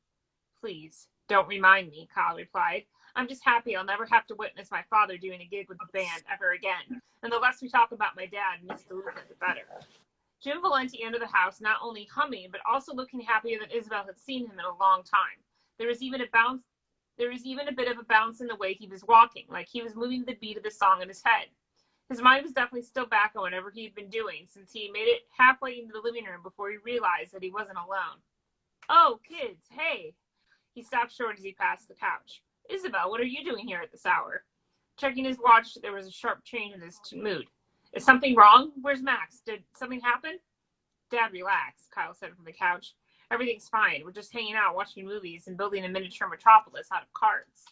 S1: "Please, don't remind me," Kyle replied. "I'm just happy I'll never have to witness my father doing a gig with the band ever again, and the less we talk about my dad and Miss DeLuca, the better." Jim Valenti entered the house not only humming, but also looking happier than Isabel had seen him in a long time. There was even a bit of a bounce in the way he was walking, like he was moving to the beat of the song in his head. His mind was definitely still back on whatever he had been doing, since he made it halfway into the living room before he realized that he wasn't alone. "Oh, kids, hey!" He stopped short as he passed the couch. "Isabel, what are you doing here at this hour?" Checking his watch, there was a sharp change in his mood. "Is something wrong? Where's Max? Did something happen?" "Dad, relax," Kyle said from the couch. "Everything's fine. We're just hanging out, watching movies, and building a miniature metropolis out of cards."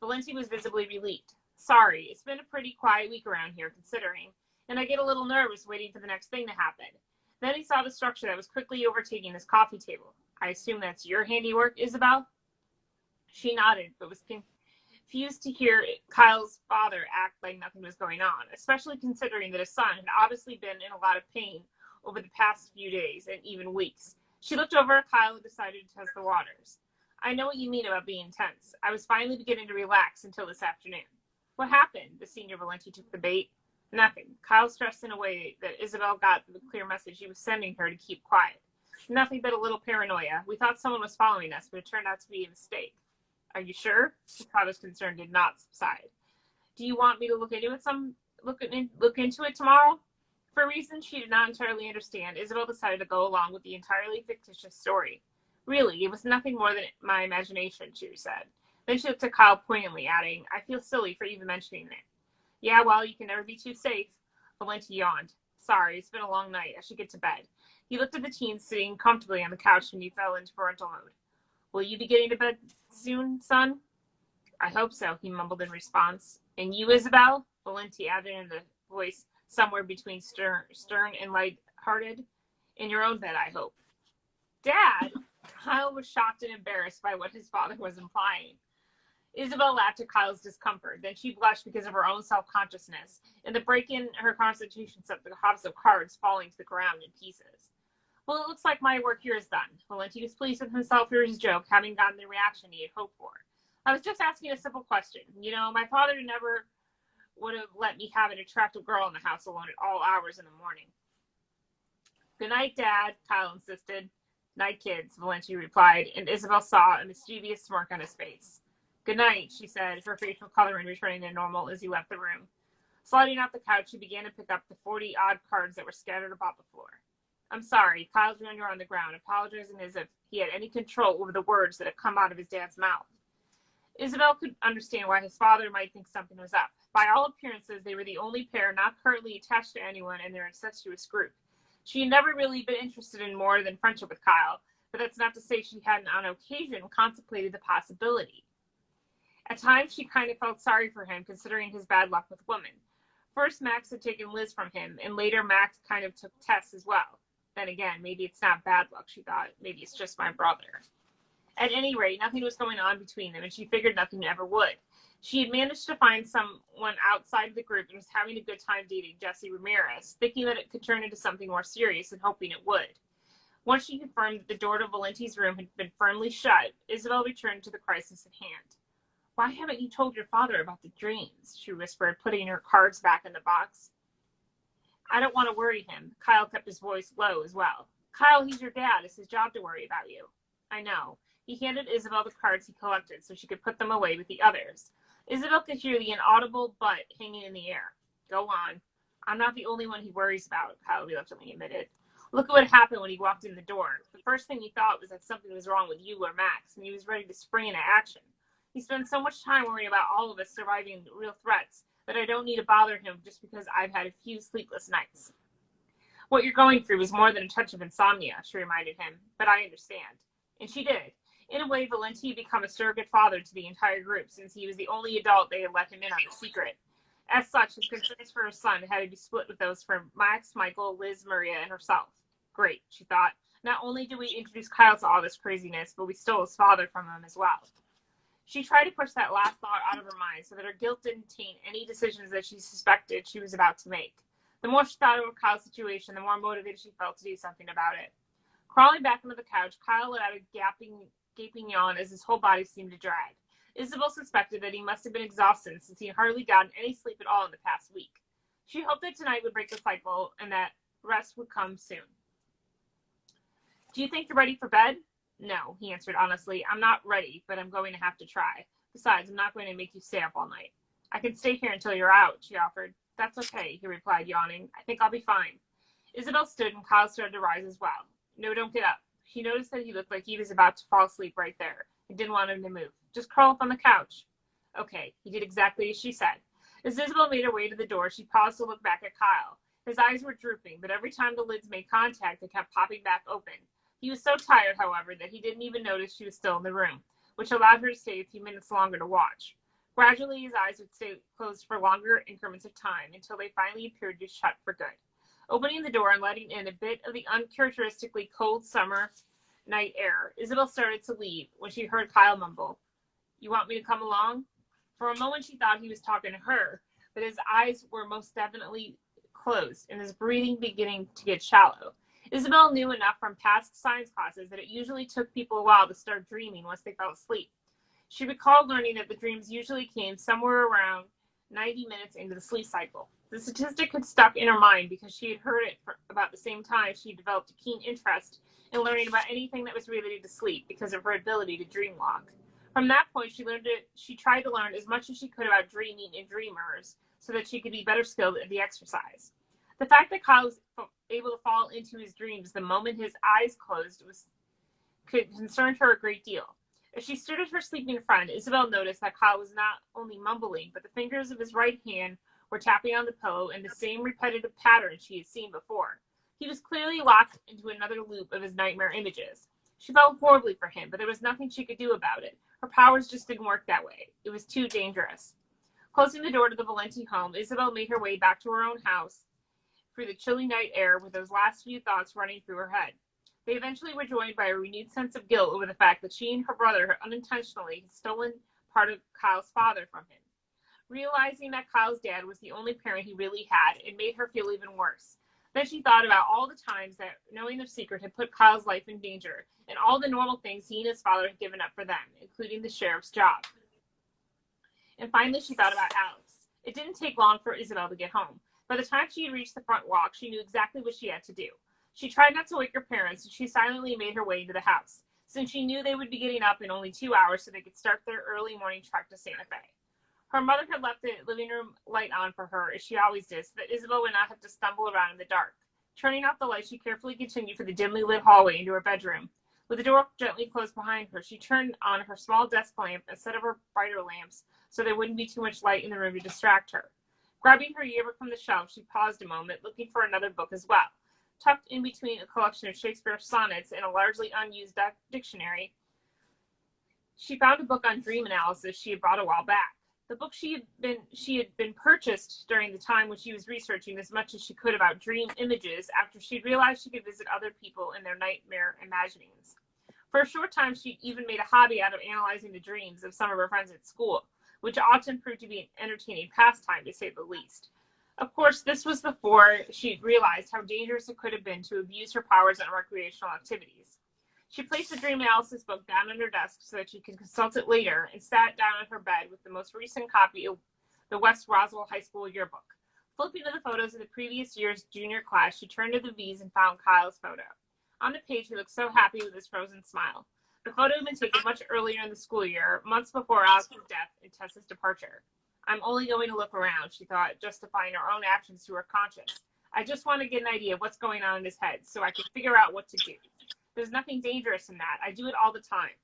S1: Valenti was visibly relieved. "Sorry, it's been a pretty quiet week around here, considering, and I get a little nervous waiting for the next thing to happen." Then he saw the structure that was quickly overtaking his coffee table. "I assume that's your handiwork, Isabel?" She nodded, but was confused to hear Kyle's father act like nothing was going on, especially considering that his son had obviously been in a lot of pain over the past few days and even weeks. She looked over at Kyle and decided to test the waters. "I know what you mean about being tense. I was finally beginning to relax until this afternoon." "What happened?" The senior Valenti took the bait. "Nothing." Kyle stressed in a way that Isabel got the clear message he was sending her to keep quiet. "Nothing but a little paranoia. We thought someone was following us, but it turned out to be a mistake." "Are you sure?" Kyle's concern did not subside. "Do you want me to look into it tomorrow?" For reasons she did not entirely understand, Isabel decided to go along with the entirely fictitious story. "Really, it was nothing more than my imagination," she said. Then she looked at Kyle poignantly, adding, "I feel silly for even mentioning it." "Yeah, well, you can never be too safe." Valenti yawned. "Sorry, it's been a long night. I should get to bed." He looked at the teens sitting comfortably on the couch and he fell into parental mode. "Will you be getting to bed soon, son?" "I hope so," he mumbled in response. "And you, Isabel?" Valenti added in a voice somewhere between stern and light-hearted. "In your own bed, I hope." "Dad!" Kyle was shocked and embarrassed by what his father was implying. Isabel laughed at Kyle's discomfort. Then she blushed because of her own self-consciousness, and the break in her constitution sent the house of cards falling to the ground in pieces. "Well, it looks like my work here is done." Valenti was pleased with himself for his joke, having gotten the reaction he had hoped for. I was just asking a simple question. You know, my father never would have let me have an attractive girl in the house alone at all hours in the morning. Good night, Dad, Kyle insisted. Night, kids, Valentia replied, and Isabel saw a mischievous smirk on his face. Good night, she said, her facial coloring returning to normal as he left the room. Sliding off the couch, he began to pick up the 40-odd cards that were scattered about the floor. I'm sorry, Kyle joined her on the ground, apologizing as if he had any control over the words that had come out of his dad's mouth. Isabel could understand why his father might think something was up. By all appearances, they were the only pair not currently attached to anyone in their incestuous group. She had never really been interested in more than friendship with Kyle, but that's not to say she hadn't on occasion contemplated the possibility. At times, she kind of felt sorry for him, considering his bad luck with women. First, Max had taken Liz from him, and later Max kind of took Tess as well. Then again, maybe it's not bad luck, she thought. Maybe it's just my brother. At any rate, nothing was going on between them, and she figured nothing ever would. She had managed to find someone outside of the group and was having a good time dating Jesse Ramirez, thinking that it could turn into something more serious and hoping it would. Once she confirmed that the door to Valenti's room had been firmly shut, Isabel returned to the crisis at hand. Why haven't you told your father about the dreams? She whispered, putting her cards back in the box. I don't want to worry him. Kyle kept his voice low as well. Kyle, he's your dad. It's his job to worry about you. I know. He handed Isabel the cards he collected so she could put them away with the others. Isabel could hear the inaudible but hanging in the air. Go on. I'm not the only one he worries about, Kyle reluctantly admitted. Look at what happened when he walked in the door. The first thing he thought was that something was wrong with you or Max, and he was ready to spring into action. He spends so much time worrying about all of us surviving real threats that I don't need to bother him just because I've had a few sleepless nights. What you're going through is more than a touch of insomnia, she reminded him, but I understand. And she did. In a way, Valenti had become a surrogate father to the entire group since he was the only adult they had let him in on the secret. As such, his concerns for her son had to be split with those for Max, Michael, Liz, Maria, and herself. Great, she thought. Not only did we introduce Kyle to all this craziness, but we stole his father from him as well. She tried to push that last thought out of her mind so that her guilt didn't taint any decisions that she suspected she was about to make. The more she thought over Kyle's situation, the more motivated she felt to do something about it. Crawling back into the couch, Kyle let out a gaping yawn as his whole body seemed to drag. Isabel suspected that he must have been exhausted since he had hardly gotten any sleep at all in the past week. She hoped that tonight would break the cycle and that rest would come soon. Do you think you're ready for bed? No, he answered honestly. I'm not ready, but I'm going to have to try. Besides, I'm not going to make you stay up all night. I can stay here until you're out, she offered. That's okay, he replied, yawning. I think I'll be fine. Isabel stood and Kyle started to rise as well. No, don't get up. She noticed that he looked like he was about to fall asleep right there and didn't want him to move. Just curl up on the couch. Okay, he did exactly as she said. As Isabel made her way to the door, she paused to look back at Kyle. His eyes were drooping, but every time the lids made contact, they kept popping back open. He was so tired, however, that he didn't even notice she was still in the room, which allowed her to stay a few minutes longer to watch. Gradually, his eyes would stay closed for longer increments of time until they finally appeared to shut for good. Opening the door and letting in a bit of the uncharacteristically cold summer night air, Isabel started to leave when she heard Kyle mumble, You want me to come along? For a moment, she thought he was talking to her, but his eyes were most definitely closed and his breathing beginning to get shallow. Isabel knew enough from past science classes that it usually took people a while to start dreaming once they fell asleep. She recalled learning that the dreams usually came somewhere around 90 minutes into the sleep cycle. The statistic had stuck in her mind because she had heard it for about the same time she developed a keen interest in learning about anything that was related to sleep because of her ability to dreamwalk. From that point, she tried to learn as much as she could about dreaming and dreamers so that she could be better skilled at the exercise. The fact that Kyle was able to fall into his dreams the moment his eyes closed could concern her a great deal. As she stood at her sleeping friend, Isabel noticed that Kyle was not only mumbling, but the fingers of his right hand were tapping on the pillow in the same repetitive pattern she had seen before. He was clearly locked into another loop of his nightmare images. She felt horribly for him, but there was nothing she could do about it. Her powers just didn't work that way. It was too dangerous. Closing the door to the Valenti home, Isabel made her way back to her own house through the chilly night air with those last few thoughts running through her head. They eventually were joined by a renewed sense of guilt over the fact that she and her brother had unintentionally had stolen part of Kyle's father from him. Realizing that Kyle's dad was the only parent he really had, it made her feel even worse. Then she thought about all the times that knowing the secret had put Kyle's life in danger, and all the normal things he and his father had given up for them, including the sheriff's job. and finally she thought about Alex. It didn't take long for Isabel to get home. By the time she had reached the front walk, she knew exactly what she had to do. She tried not to wake her parents, and she silently made her way into the house, since she knew they would be getting up in only 2 hours so they could start their early morning trek to Santa Fe. Her mother had left the living room light on for her, as she always did, so that Isabel would not have to stumble around in the dark. Turning off the light, she carefully continued for the dimly lit hallway into her bedroom. With the door gently closed behind her, she turned on her small desk lamp instead of her brighter lamps so there wouldn't be too much light in the room to distract her. Grabbing her yearbook from the shelf, she paused a moment, looking for another book as well. Tucked in between a collection of Shakespeare's sonnets and a largely unused dictionary, she found a book on dream analysis she had bought a while back. The book she had been purchased during the time when she was researching as much as she could about dream images after she'd realized she could visit other people in their nightmare imaginings. For a short time, she even made a hobby out of analyzing the dreams of some of her friends at school, which often proved to be an entertaining pastime, to say the least. Of course, this was before she realized how dangerous it could have been to abuse her powers on recreational activities. She placed the dream analysis book down on her desk so that she could consult it later and sat down on her bed with the most recent copy of the West Roswell High School yearbook. Flipping to the photos of the previous year's junior class, she turned to the V's and found Kyle's photo. On the page, he looked so happy with his frozen smile. The photo had been taken much earlier in the school year, months before Alex's death and Tessa's departure. I'm only going to look around, she thought, justifying her own actions to her conscience. I just want to get an idea of what's going on in his head so I can figure out what to do. There's nothing dangerous in that. I do it all the time.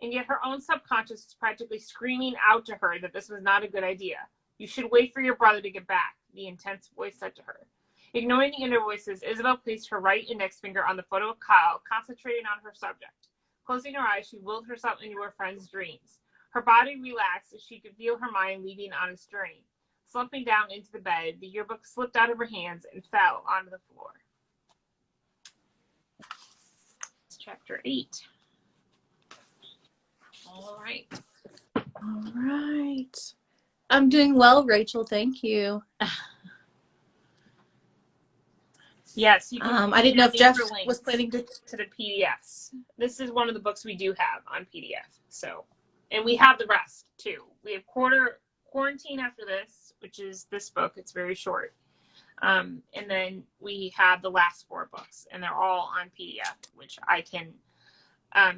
S1: And yet her own subconscious was practically screaming out to her that this was not a good idea. You should wait for your brother to get back, the intense voice said to her. Ignoring the inner voices, Isabel placed her right index finger on the photo of Kyle, concentrating on her subject. Closing her eyes, she willed herself into her friend's dreams. Her body relaxed as she could feel her mind leaving on its journey. Slumping down into the bed, the yearbook slipped out of her hands and fell onto the floor. Chapter 8. All right.
S2: All right. I'm doing well, Rachel. Thank you.
S1: Yes, you can.
S2: I didn't know if Jeff was planning
S1: to the PDFs. This is one of the books we do have on PDF. So, and we have the rest too. We have Quarantine after this, which is this book. It's very short. And then we have the last 4 books, and they're all on PDF, which I can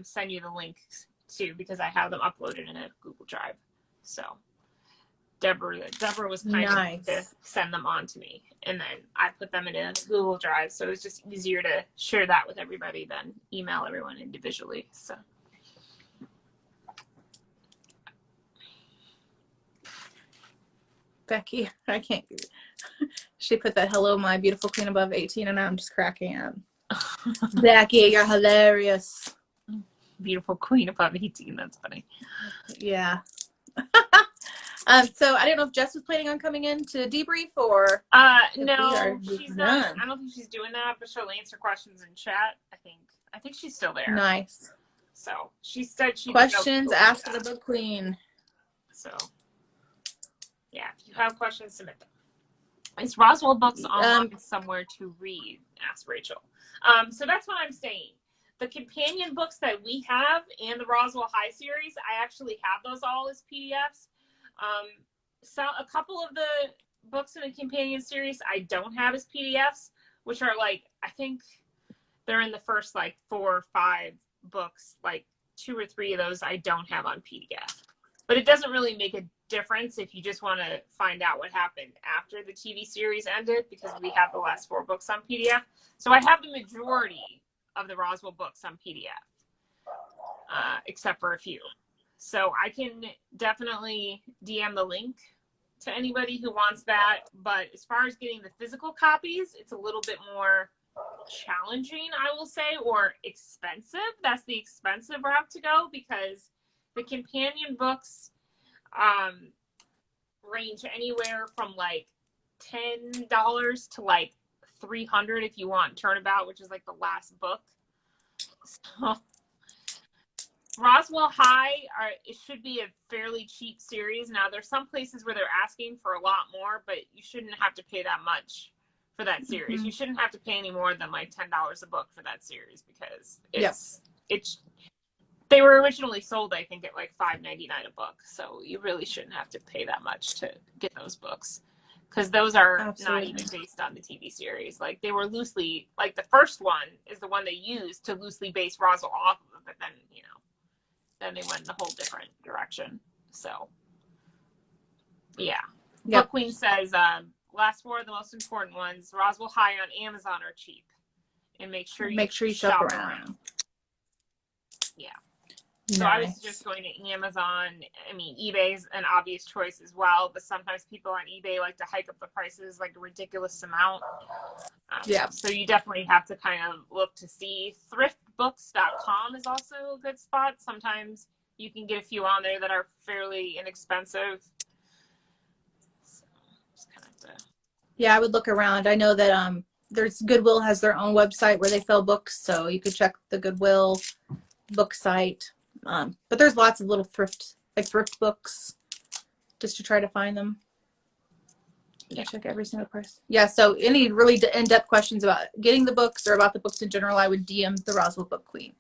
S1: send you the links to because I have them uploaded in a Google Drive. So Deborah was kind enough to send them on to me, and then I put them in a Google Drive, so it's just easier to share that with everybody than email everyone individually. So
S2: Becky, I can't. She put that hello, my beautiful queen above 18, and I'm just cracking up. Becky, you're hilarious.
S1: Beautiful queen above 18. That's funny.
S2: Yeah. So I don't know if Jess was planning on coming in to debrief or.
S1: No, she's not. I don't think she's doing that, but she'll answer questions in chat. I think she's still there.
S2: Nice.
S1: So she said she
S2: questions asked of the book queen.
S1: So yeah, if you have questions, submit them. Is Roswell books online somewhere to read? Asked Rachel. So that's what I'm saying. The companion books that we have and the Roswell High series, I actually have those all as PDFs. So a couple of the books in the companion series I don't have as PDFs, which are like, I think they're in the first like 4 or 5 books, like 2 or 3 of those I don't have on PDF. But it doesn't really make a difference if you just want to find out what happened after the TV series ended, because we have the last 4 books on PDF. So I have the majority of the Roswell books on PDF, except for a few. So I can definitely DM the link to anybody who wants that. But as far as getting the physical copies, it's a little bit more challenging, I will say, or expensive. That's the expensive route to go, because the companion books range anywhere from like $10 to like $300 if you want Turnabout, which is like the last book. So Roswell High, it should be a fairly cheap series. Now, there's some places where they're asking for a lot more, but you shouldn't have to pay that much for that series. You shouldn't have to pay any more than like $10 a book for that series, because it's They were originally sold, I think, at like $5.99 a book. So you really shouldn't have to pay that much to get those books, because those are not
S2: Absolutely.
S1: even based on the TV series. Like, they were loosely, like, the first one is the one they used to loosely base Roswell off of, but then, you know, then they went in a whole different direction. So, yeah.
S2: Yep.
S1: Book Queen says, last four are the most important ones. Roswell High on Amazon are cheap. And make sure you shop around. Yeah. So
S2: Nice.
S1: I was just going to Amazon. I mean, eBay's an obvious choice as well, but sometimes people on eBay like to hike up the prices like a ridiculous amount.
S2: Yeah.
S1: So you definitely have to kind of look to see. Thriftbooks.com is also a good spot. Sometimes you can get a few on there that are fairly inexpensive. So just kind of
S2: Yeah, I would look around. I know that there's Goodwill has their own website where they sell books, so you could check the Goodwill book site. But there's lots of little thrift books just to try to find them. Yeah. Check every single price. Yeah, so any really in-depth questions about getting the books or about the books in general, I would DM the Roswell Book Queen.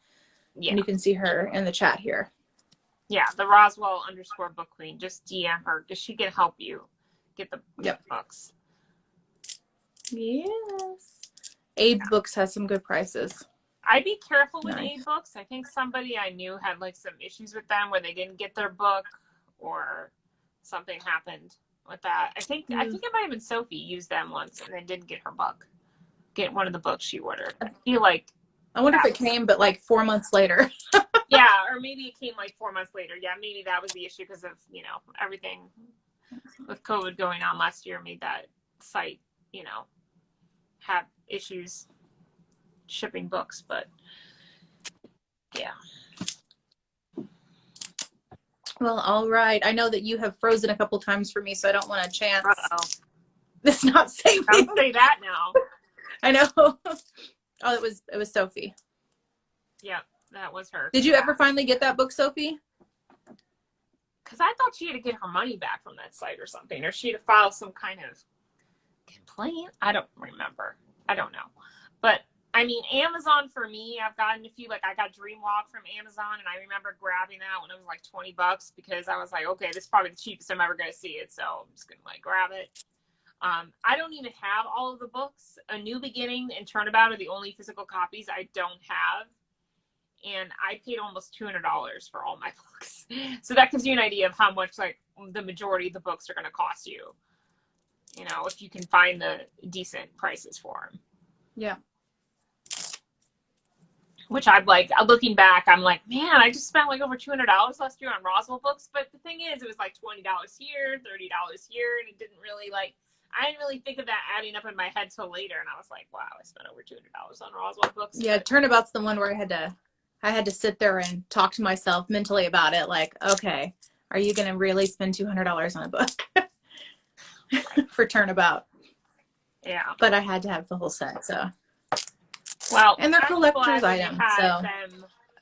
S2: Yeah. And you can see her in the chat here.
S1: Yeah, the Roswell_Book Queen. Just DM her because she can help you get the books.
S2: Yes. Abe Books has some good prices.
S1: I'd be careful with Abe Books. I think somebody I knew had like some issues with them where they didn't get their book or something happened with that. I think it might have been Sophie used them once and then didn't get her book. Get one of the books she ordered. I feel like
S2: I wonder if it came, but like 4 months later.
S1: Yeah, or maybe it came like 4 months later. Yeah, maybe that was the issue because of, you know, everything with COVID going on last year made that site, you know, have issues shipping books, but yeah.
S2: Well, all right. I know that you have frozen a couple times for me, so I don't want a chance. It's not safe.
S1: Don't say that now.
S2: I know. Oh, it was Sophie.
S1: Yep, that was her.
S2: Did you ever finally get that book, Sophie?
S1: Because I thought she had to get her money back from that site or something, or she had to file some kind of complaint. I don't remember. I don't know. But I mean, Amazon for me, I've gotten a few, like I got Dreamwalk from Amazon, and I remember grabbing that when it was like $20 because I was like, okay, this is probably the cheapest I'm ever going to see it, so I'm just going to like grab it. I don't even have all of the books. A New Beginning and Turnabout are the only physical copies I don't have, and I paid almost $200 for all my books. So that gives you an idea of how much like the majority of the books are going to cost you, you know, if you can find the decent prices for them.
S2: Yeah.
S1: Which I'm like, looking back, I'm like, man, I just spent like over $200 last year on Roswell books. But the thing is, it was like $20 here, $30 here, and it didn't really like, I didn't really think of that adding up in my head till later. And I was like, wow, I spent over $200 on Roswell books.
S2: Yeah, Turnabout's the one where I had to sit there and talk to myself mentally about it. Like, okay, are you going to really spend $200 on a book for Turnabout?
S1: Yeah.
S2: But I had to have the whole set, so.
S1: Well,
S2: and they're collector's items, so.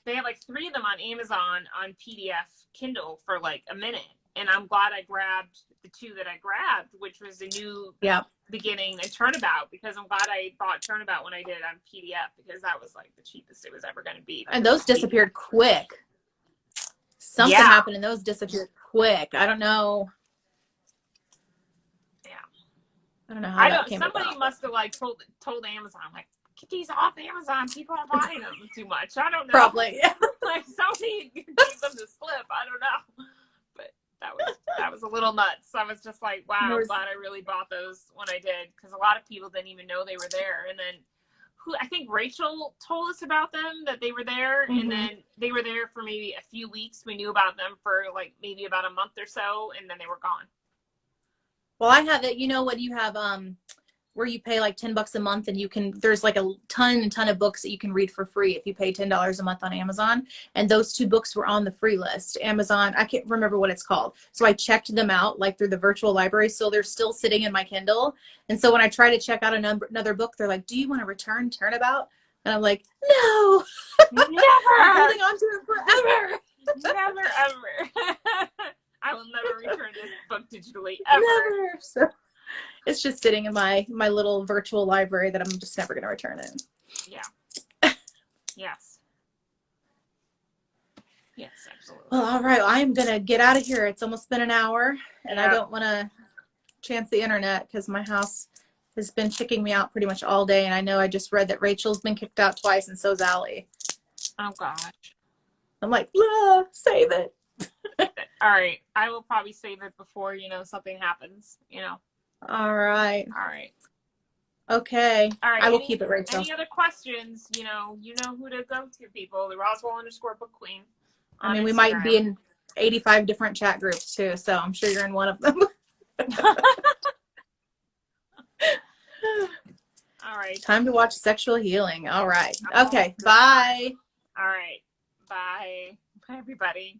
S1: They have like 3 of them on Amazon on PDF Kindle for like a minute. And I'm glad I grabbed the 2 that I grabbed, which was a New Beginning and Turnabout, because I'm glad I bought Turnabout when I did on PDF, because that was like the cheapest it was ever going to be.
S2: And those disappeared quick. Something happened and those disappeared quick. I don't know. Yeah. I don't know how that came about.
S1: Somebody must have like told Amazon, like, get these off Amazon. People are buying them too much. I don't know.
S2: Probably.
S1: Like somebody gave them the slip. I don't know. But that was a little nuts. I was just like, wow, I'm glad I really bought those when I did, because a lot of people didn't even know they were there. And then I think Rachel told us about them, that they were there, and then they were there for maybe a few weeks. We knew about them for like maybe about a month or so, and then they were gone.
S2: Well, I have it. You know what? You have where you pay like $10 a month, and there's like a ton of books that you can read for free if you pay $10 a month on Amazon. And those 2 books were on the free list. Amazon, I can't remember what it's called. So I checked them out like through the virtual library. So they're still sitting in my Kindle. And so when I try to check out another book, they're like, do you want to return Turnabout? And I'm like, no,
S1: never.
S2: I'm holding on to it forever.
S1: Never, ever. I will never return this book digitally, ever.
S2: Never. So it's just sitting in my little virtual library that I'm just never going to return it.
S1: Yeah. Yes. Yes, absolutely.
S2: Well, all right. I'm going to get out of here. It's almost been an hour, and I don't want to chance the internet because my house has been kicking me out pretty much all day. And I know I just read that Rachel's been kicked out twice, and so's Allie.
S1: Oh, gosh.
S2: I'm like, save it.
S1: All right. I will probably save it before, something happens,
S2: All right.
S1: All right.
S2: Okay.
S1: All right.
S2: I will keep it, Rachel.
S1: Any other questions? You know who to go to, people. The Roswell_book queen.
S2: I mean, we might be in 85 different chat groups too, so I'm sure you're in one of them.
S1: All right.
S2: Time to watch Sexual Healing. All right. Okay. Bye.
S1: All right. Bye. Bye, everybody.